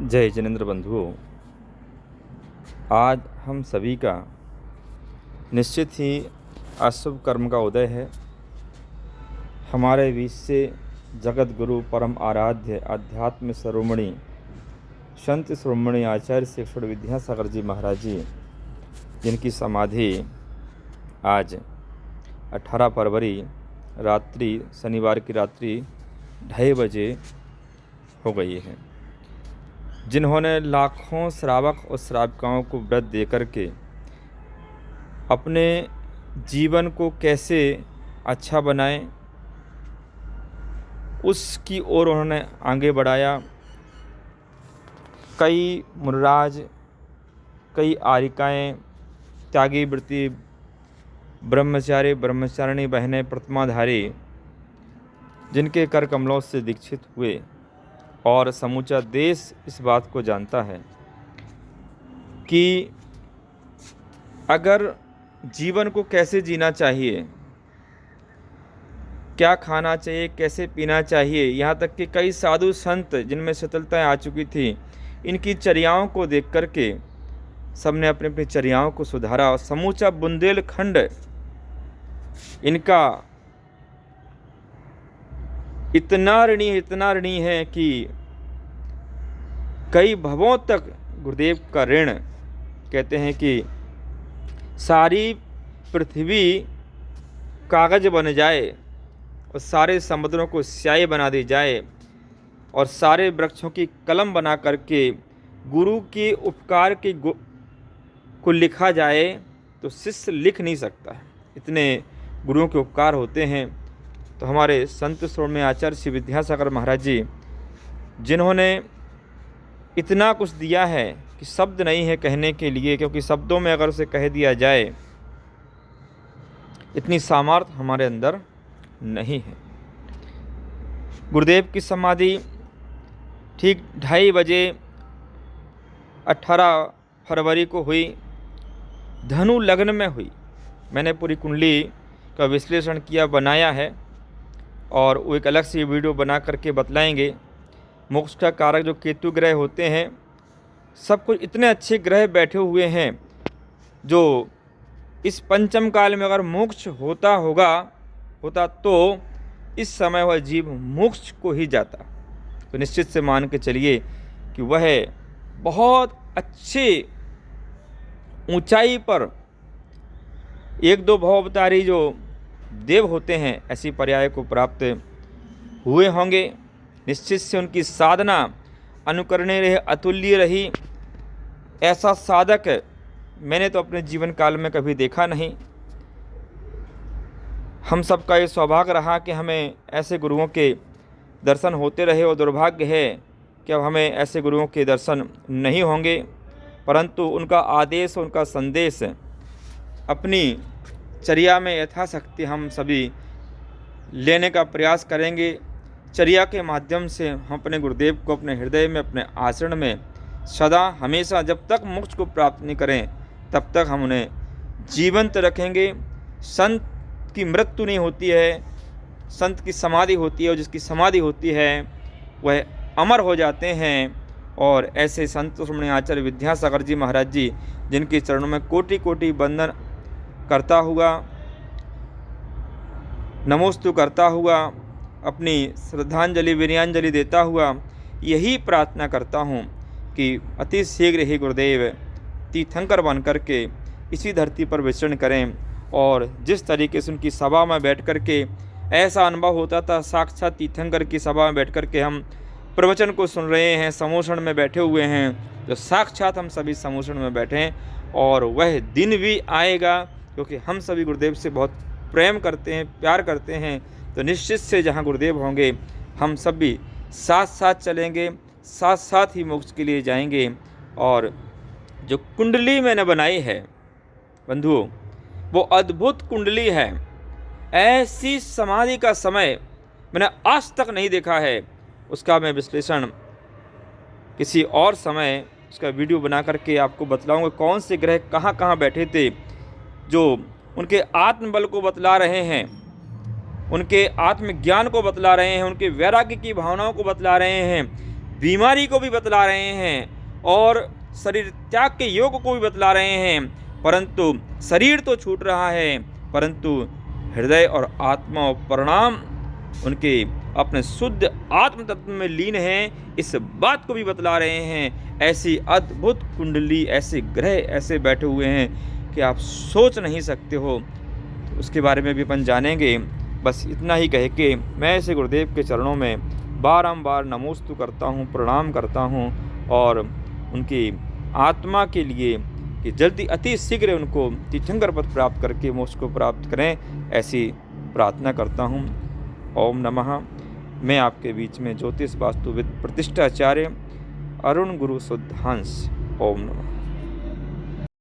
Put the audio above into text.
जय जिनेंद्र बंधुओं, आज हम सभी का निश्चित ही अशुभ कर्म का उदय है। हमारे बीच से जगत गुरु परम आराध्य अध्यात्म शिरोमणि संत शिरोमणि आचार्य श्री अक्षर विद्यासागर जी महाराज जी, जिनकी समाधि आज 18 फरवरी रात्रि शनिवार की रात्रि 2:30 बजे हो गई है, जिन्होंने लाखों श्रावक और श्राविकाओं को व्रत दे करके अपने जीवन को कैसे अच्छा बनाएं, उसकी ओर उन्होंने आगे बढ़ाया। कई मुनिराज, कई आरिकाएँ, त्यागी व्रती, ब्रह्मचारी ब्रह्मचारिणी बहनें, प्रतिमाधारी, जिनके कर कमलों से दीक्षित हुए और समूचा देश इस बात को जानता है कि अगर जीवन को कैसे जीना चाहिए, क्या खाना चाहिए, कैसे पीना चाहिए, यहाँ तक कि कई साधु संत जिनमें शिथिलताएं आ चुकी थी, इनकी चर्याओं को देख करके सबने अपनी अपनी चर्याओं को सुधारा और समूचा बुंदेलखंड इनका इतना ऋणी है कि कई भवों तक गुरुदेव का ऋण, कहते हैं कि सारी पृथ्वी कागज बन जाए और सारे समुद्रों को स्याही बना दी जाए और सारे वृक्षों की कलम बना करके गुरु के उपकार के को लिखा जाए तो शिष्य लिख नहीं सकता है, इतने गुरुओं के उपकार होते हैं। तो हमारे संत शिरोमणि आचार्य श्री विद्यासागर महाराज जी, जिन्होंने इतना कुछ दिया है कि शब्द नहीं है कहने के लिए, क्योंकि शब्दों में अगर उसे कह दिया जाए इतनी सामर्थ्य हमारे अंदर नहीं है। गुरुदेव की समाधि ठीक 2:30 बजे 18 फरवरी को हुई, धनु लग्न में हुई। मैंने पूरी कुंडली का विश्लेषण किया, बनाया है और वो एक अलग से वीडियो बना करके बतलाएंगे। मोक्ष का कारक जो केतु ग्रह होते हैं, सब कुछ इतने अच्छे ग्रह बैठे हुए हैं जो इस पंचम काल में अगर मोक्ष होता तो इस समय वह जीव मोक्ष को ही जाता। तो निश्चित से मान के चलिए कि वह बहुत अच्छे ऊंचाई पर एक दो भवावतारी जो देव होते हैं, ऐसी पर्याय को प्राप्त हुए होंगे। निश्चित से उनकी साधना अनुकरणीय रही, अतुल्य रही। ऐसा साधक मैंने तो अपने जीवन काल में कभी देखा नहीं। हम सबका ये सौभाग्य रहा कि हमें ऐसे गुरुओं के दर्शन होते रहे और दुर्भाग्य है कि अब हमें ऐसे गुरुओं के दर्शन नहीं होंगे, परंतु उनका आदेश, उनका संदेश अपनी चर्या में यथाशक्ति हम सभी लेने का प्रयास करेंगे। चर्या के माध्यम से हम अपने गुरुदेव को अपने हृदय में, अपने आचरण में सदा हमेशा, जब तक मोक्ष को प्राप्त नहीं करें तब तक हम उन्हें जीवंत रखेंगे। संत की मृत्यु नहीं होती है, संत की समाधि होती है और जिसकी समाधि होती है वह अमर हो जाते हैं। और ऐसे संत शिरोमणि आचार्य विद्यासागर जी महाराज जी, जिनके चरणों में कोटि कोटि वंदन करता हुआ, नमोस्तु करता हुआ, अपनी श्रद्धांजलि वीर्यांजलि देता हुआ यही प्रार्थना करता हूँ कि अति शीघ्र ही गुरुदेव तीर्थंकर बन करके इसी धरती पर विचरण करें। और जिस तरीके से उनकी सभा में बैठ करके ऐसा अनुभव होता था, साक्षात तीर्थंकर की सभा में बैठ करके हम प्रवचन को सुन रहे हैं, समूषण में बैठे हुए हैं, तो साक्षात हम सभी समूषण में बैठे हैं। और वह दिन भी आएगा, क्योंकि हम सभी गुरुदेव से बहुत प्रेम करते हैं, प्यार करते हैं। तो निश्चित से जहाँ गुरुदेव होंगे हम सभी साथ साथ चलेंगे, साथ साथ ही मोक्ष के लिए जाएंगे। और जो कुंडली मैंने बनाई है बंधुओं, वो अद्भुत कुंडली है। ऐसी समाधि का समय मैंने आज तक नहीं देखा है। उसका मैं विश्लेषण किसी और समय उसका वीडियो बना करके आपको बतलाऊंगा, कौन से ग्रह कहाँ कहाँ बैठे थे, जो उनके आत्मबल को बतला रहे हैं, उनके आत्मज्ञान को बतला रहे हैं, उनके वैराग्य की भावनाओं को बतला रहे हैं। बीमारी को भी बतला रहे हैं और शरीर त्याग के योग को भी बतला रहे हैं, परंतु शरीर तो छूट रहा है, परंतु हृदय और आत्मा और परिणाम उनके अपने शुद्ध आत्म तत्व में लीन हैं, इस बात को भी बतला रहे हैं। ऐसी अद्भुत कुंडली, ऐसे ग्रह ऐसे बैठे हुए हैं कि आप सोच नहीं सकते हो। तो उसके बारे में भी अपन जानेंगे। बस इतना ही कह के मैं ऐसे गुरुदेव के चरणों में बारंबार नमोस्तु करता हूँ, प्रणाम करता हूँ और उनकी आत्मा के लिए कि जल्दी अति शीघ्र उनको तीर्थंकर पद प्राप्त करके मोक्ष को प्राप्त करें, ऐसी प्रार्थना करता हूँ। ओम नमः। मैं आपके बीच में ज्योतिष वास्तुविद प्रतिष्ठाचार्य अरुण गुरु शुद्धांश। ओम नमः।